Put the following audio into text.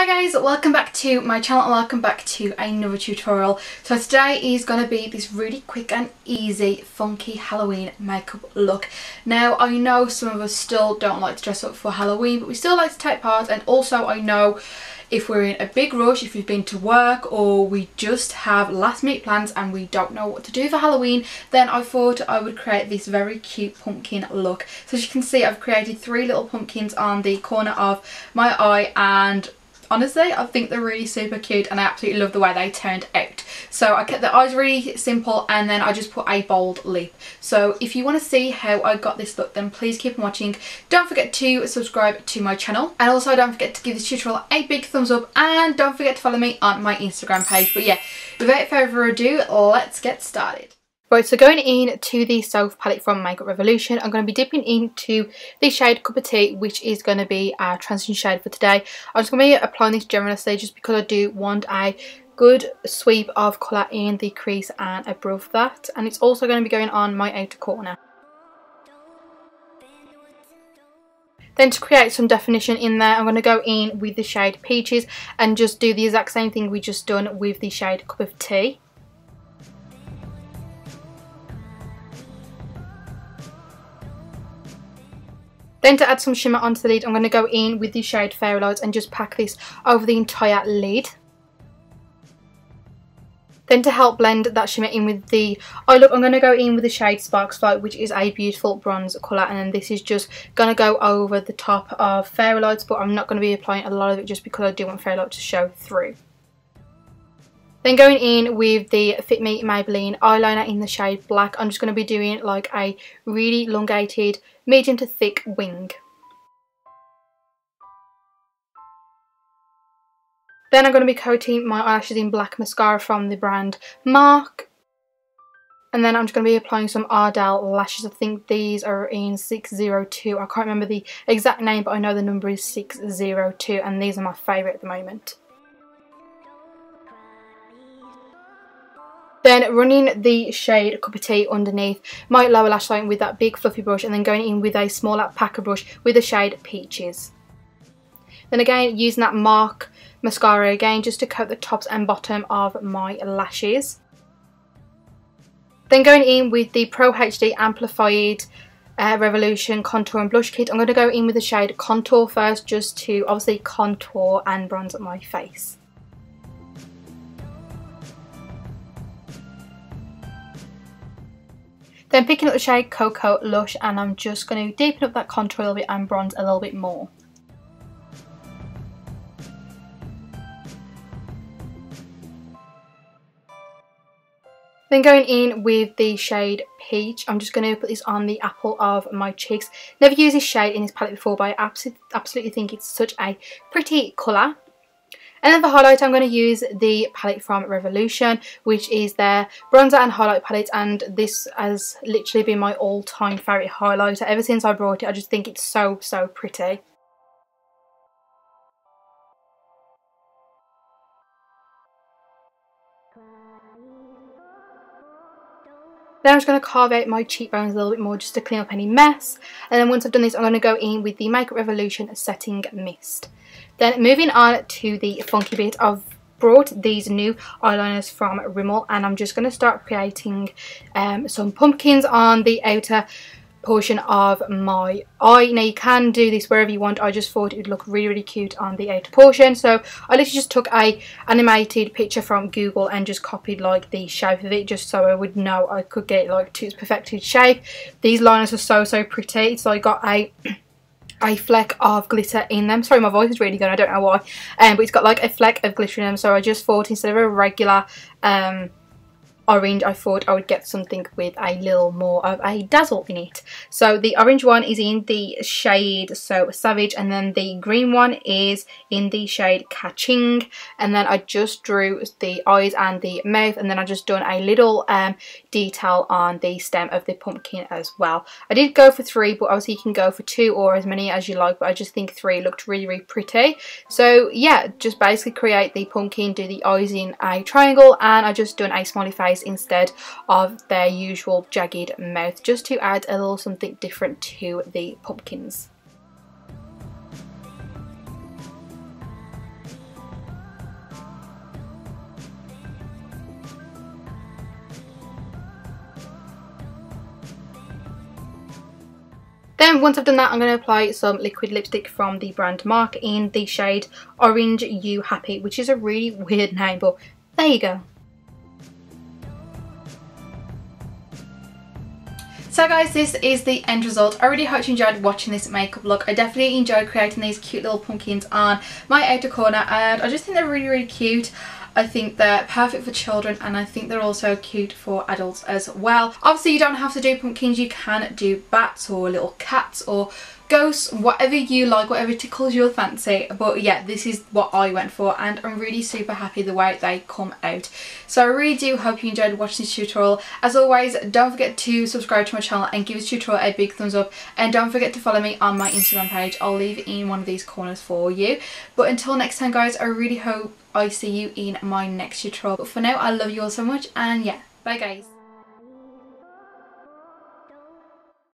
Hi guys, welcome back to my channel and welcome back to another tutorial. So today is going to be this really quick and easy funky Halloween makeup look. Now I know some of us still don't like to dress up for Halloween, but we still like to take part, and also I know if we're in a big rush, if we've been to work or we just have last minute plans and we don't know what to do for Halloween, then I thought I would create this very cute pumpkin look. So as you can see, I've created 3 little pumpkins on the corner of my eye, and honestly, I think they're really super cute and I absolutely love the way they turned out. So I kept the eyes really simple and then I just put a bold lip. So if you want to see how I got this look, then please keep on watching. Don't forget to subscribe to my channel, and also don't forget to give this tutorial a big thumbs up, and don't forget to follow me on my Instagram page. But yeah, without further ado, let's get started. Right, so going in to the Soph palette from Makeup Revolution, I'm going to be dipping into the shade Cup of Tea, which is going to be our transition shade for today. I'm just going to be applying this generously just because I do want a good sweep of colour in the crease and above that. And it's also going to be going on my outer corner. Then to create some definition in there, I'm going to go in with the shade Peaches and just do the exact same thing we just done with the shade Cup of Tea. Then to add some shimmer onto the lid, I'm going to go in with the shade Fairy Lights and just pack this over the entire lid. Then to help blend that shimmer in with the eye look, I'm going to go in with the shade Sparks Flight, which is a beautiful bronze colour, and then this is just going to go over the top of Fairy Lights, but I'm not going to be applying a lot of it just because I do want Fairy Lights to show through. Then going in with the Fitme Maybelline eyeliner in the shade Black, I'm just going to be doing like a really elongated, medium to thick wing. Then I'm going to be coating my eyelashes in black mascara from the brand Mark. And then I'm just going to be applying some Ardell lashes. I think these are in 602. I can't remember the exact name, but I know the number is 602, and these are my favourite at the moment. Then running the shade Cup of Tea underneath my lower lash line with that big fluffy brush, and then going in with a smaller packer brush with the shade Peaches. Then again using that Mark mascara again just to coat the tops and bottom of my lashes. Then going in with the Pro HD Amplified Revolution Contour and Blush Kit. I'm going to go in with the shade Contour first, just to obviously contour and bronze my face. Then picking up the shade Cocoa Lush, and I'm just going to deepen up that contour a little bit and bronze a little bit more. Then going in with the shade Peach, I'm just going to put this on the apple of my cheeks. Never used this shade in this palette before, but I absolutely think it's such a pretty colour. And then for highlight, I'm going to use the palette from Revolution, which is their bronzer and highlight palette, and this has literally been my all-time favourite highlighter ever since I brought it. I just think it's so pretty. Then I'm just going to carve out my cheekbones a little bit more just to clean up any mess. And then once I've done this, I'm going to go in with the Makeup Revolution Setting Mist. Then moving on to the funky bit, I've brought these new eyeliners from Rimmel, and I'm just going to start creating some pumpkins on the outer portion of my eye. Now you can do this wherever you want. I just thought it would look really cute on the outer portion, so I literally just took a animated picture from Google and just copied like the shape of it, just so I would know I could get it like to its perfected shape. These liners are so pretty. So I got a fleck of glitter in them. Sorry, my voice is really good, I don't know why, but it's got like a fleck of glitter in them, so I just thought instead of a regular orange, I thought I would get something with a little more of a dazzle in it. So the orange one is in the shade So Savage, and then the green one is in the shade Kha-Ching, and then I just drew the eyes and the mouth, and then I just done a little detail on the stem of the pumpkin as well. I did go for 3, but obviously you can go for 2 or as many as you like, but I just think 3 looked really pretty. So yeah, just basically create the pumpkin, do the eyes in a triangle, and I just done a smiley face instead of their usual jagged mouth, just to add a little something different to the pumpkins. Then once I've done that, I'm going to apply some liquid lipstick from the brand Mark in the shade Orange You Happy, which is a really weird name, but there you go. So guys, this is the end result. I really hope you enjoyed watching this makeup look. I definitely enjoyed creating these cute little pumpkins on my outer corner, and I just think they're really, really cute. I think they're perfect for children, and I think they're also cute for adults as well. Obviously you don't have to do pumpkins, you can do bats or little cats or ghosts, whatever you like, whatever tickles your fancy. But yeah, this is what I went for, and I'm really super happy the way they come out. So I really do hope you enjoyed watching this tutorial. As always, don't forget to subscribe to my channel and give this tutorial a big thumbs up, and don't forget to follow me on my Instagram page. I'll leave it in one of these corners for you. But until next time guys, I really hope I see you in my next tutorial. But for now, I love you all so much, and yeah, bye guys.